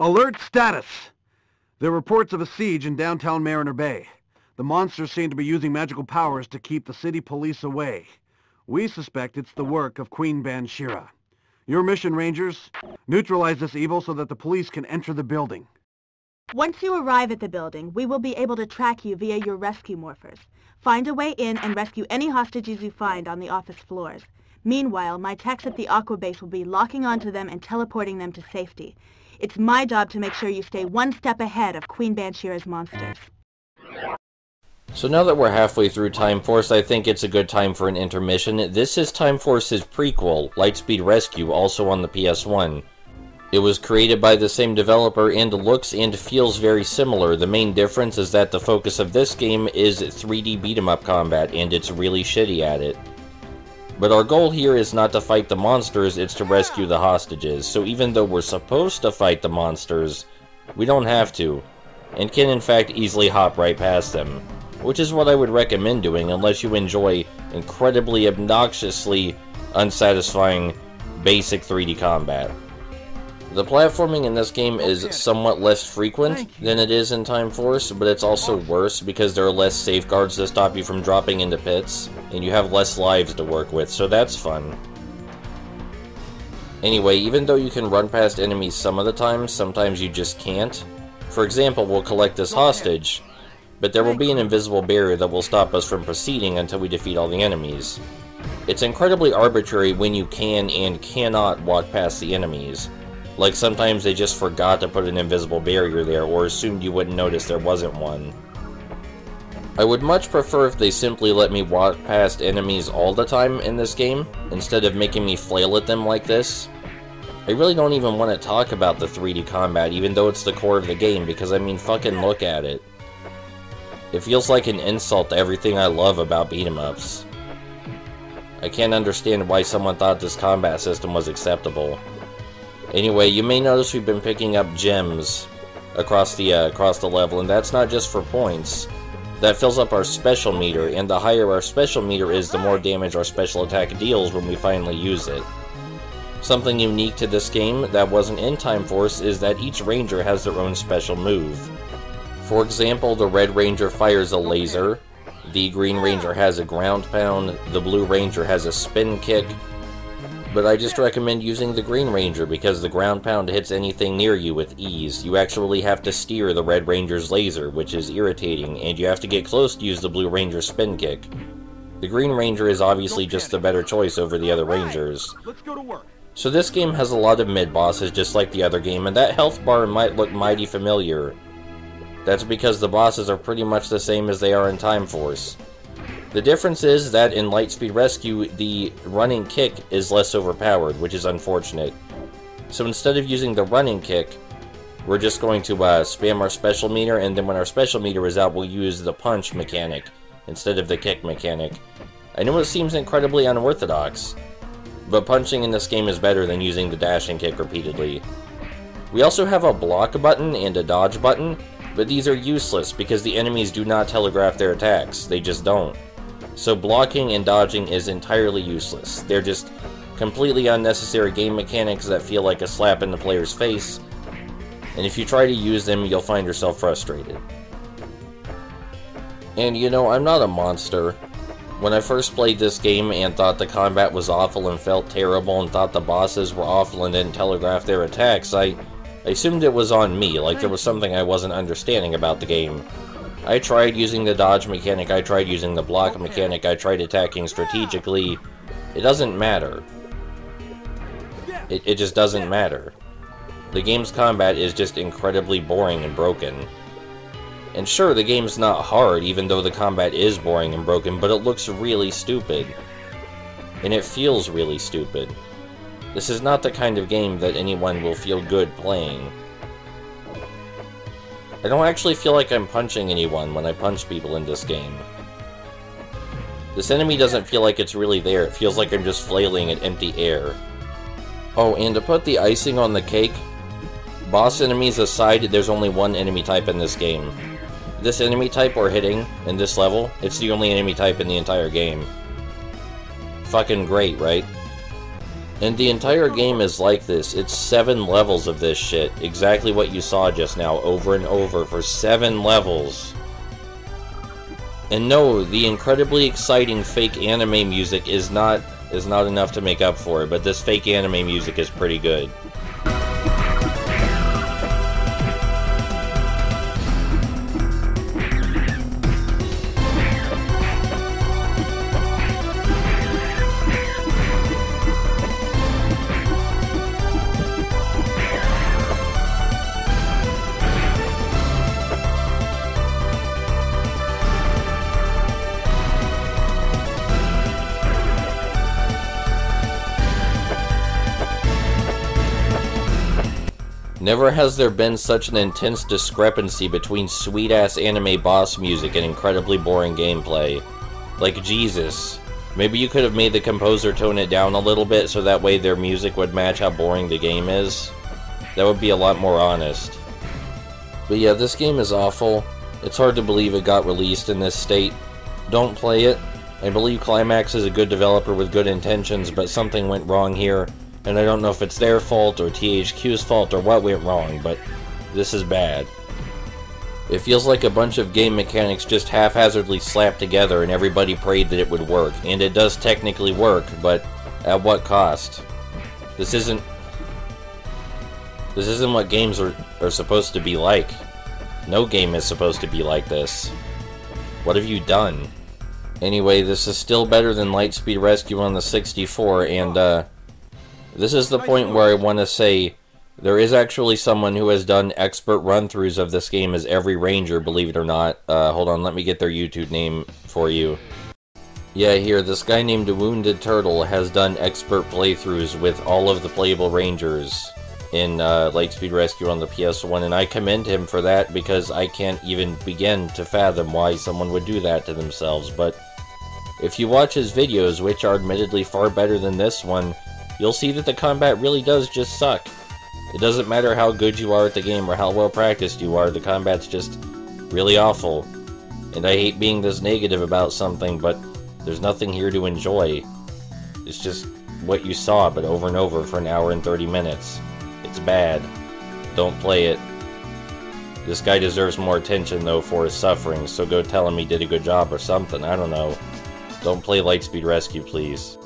Alert status! There are reports of a siege in downtown Mariner Bay. The monsters seem to be using magical powers to keep the city police away. We suspect it's the work of Queen Banshira. Your mission, Rangers, neutralize this evil so that the police can enter the building. Once you arrive at the building, we will be able to track you via your rescue morphers. Find a way in and rescue any hostages you find on the office floors. Meanwhile, my techs at the Aqua Base will be locking onto them and teleporting them to safety. It's my job to make sure you stay one step ahead of Queen Banshira's monsters. So now that we're halfway through Time Force, I think it's a good time for an intermission. This is Time Force's prequel, Lightspeed Rescue, also on the PS1. It was created by the same developer and looks and feels very similar. The main difference is that the focus of this game is 3D beat-em-up combat, and it's really shitty at it. But our goal here is not to fight the monsters, it's to rescue the hostages. So even though we're supposed to fight the monsters, we don't have to, and can in fact easily hop right past them. Which is what I would recommend doing unless you enjoy incredibly obnoxiously unsatisfying basic 3D combat. The platforming in this game is somewhat less frequent than it is in Time Force, but it's also worse because there are less safeguards to stop you from dropping into pits, and you have less lives to work with, so that's fun. Anyway, even though you can run past enemies some of the time, sometimes you just can't. For example, we'll collect this hostage, but there will be an invisible barrier that will stop us from proceeding until we defeat all the enemies. It's incredibly arbitrary when you can and cannot walk past the enemies. Like sometimes they just forgot to put an invisible barrier there or assumed you wouldn't notice there wasn't one. I would much prefer if they simply let me walk past enemies all the time in this game, instead of making me flail at them like this. I really don't even want to talk about the 3D combat, even though it's the core of the game, because I mean, fucking look at it. It feels like an insult to everything I love about beat-em-ups. I can't understand why someone thought this combat system was acceptable. Anyway, you may notice we've been picking up gems across the level, and that's not just for points. That fills up our special meter, and the higher our special meter is, the more damage our special attack deals when we finally use it. Something unique to this game that wasn't in Time Force is that each ranger has their own special move. For example, the Red Ranger fires a laser, the Green Ranger has a ground pound, the Blue Ranger has a spin kick, but I just recommend using the Green Ranger because the ground pound hits anything near you with ease. You actually have to steer the Red Ranger's laser, which is irritating, and you have to get close to use the Blue Ranger's spin kick. The Green Ranger is obviously just the better choice over the other Rangers. So this game has a lot of mid-bosses just like the other game, and that health bar might look mighty familiar. That's because the bosses are pretty much the same as they are in Time Force. The difference is that in Lightspeed Rescue, the running kick is less overpowered, which is unfortunate. So instead of using the running kick, we're just going to spam our special meter, and then when our special meter is out, we'll use the punch mechanic instead of the kick mechanic. I know it seems incredibly unorthodox, but punching in this game is better than using the dash and kick repeatedly. We also have a block button and a dodge button, but these are useless because the enemies do not telegraph their attacks. They just don't. So blocking and dodging is entirely useless. They're just completely unnecessary game mechanics that feel like a slap in the player's face, and if you try to use them, you'll find yourself frustrated. And you know, I'm not a monster. When I first played this game and thought the combat was awful and felt terrible and thought the bosses were awful and didn't telegraph their attacks, I assumed it was on me, like there was something I wasn't understanding about the game. I tried using the dodge mechanic, I tried using the block mechanic, I tried attacking strategically. It doesn't matter. It just doesn't matter. The game's combat is just incredibly boring and broken. And sure, the game's not hard, even though the combat is boring and broken, but it looks really stupid. And it feels really stupid. This is not the kind of game that anyone will feel good playing. I don't actually feel like I'm punching anyone when I punch people in this game. This enemy doesn't feel like it's really there, it feels like I'm just flailing at empty air. Oh, and to put the icing on the cake, boss enemies aside, there's only one enemy type in this game. This enemy type we're hitting in this level, it's the only enemy type in the entire game. Fucking great, right? And the entire game is like this. It's 7 levels of this shit. Exactly what you saw just now, over and over, for 7 levels. And no, the incredibly exciting fake anime music is not enough to make up for it, but this fake anime music is pretty good. Never has there been such an intense discrepancy between sweet-ass anime boss music and incredibly boring gameplay. Like, Jesus. Maybe you could have made the composer tone it down a little bit so that way their music would match how boring the game is. That would be a lot more honest. But yeah, this game is awful. It's hard to believe it got released in this state. Don't play it. I believe Climax is a good developer with good intentions, but something went wrong here. And I don't know if it's their fault, or THQ's fault, or what went wrong, but this is bad. It feels like a bunch of game mechanics just haphazardly slapped together and everybody prayed that it would work. And it does technically work, but at what cost? This isn't what games are supposed to be like. No game is supposed to be like this. What have you done? Anyway, this is still better than Lightspeed Rescue on the 64, and this is the point where I want to say there is actually someone who has done expert run-throughs of this game as every ranger, believe it or not. Hold on, let me get their YouTube name for you. Yeah, here, this guy named Wounded Turtle has done expert playthroughs with all of the playable rangers in Lightspeed Rescue on the PS1, and I commend him for that because I can't even begin to fathom why someone would do that to themselves. But if you watch his videos, which are admittedly far better than this one, you'll see that the combat really does just suck. It doesn't matter how good you are at the game or how well practiced you are, the combat's just really awful. And I hate being this negative about something, but there's nothing here to enjoy. It's just what you saw, but over and over for an hour and 30 minutes. It's bad. Don't play it. This guy deserves more attention, though, for his suffering, so go tell him he did a good job or something, I don't know. Don't play Lightspeed Rescue, please.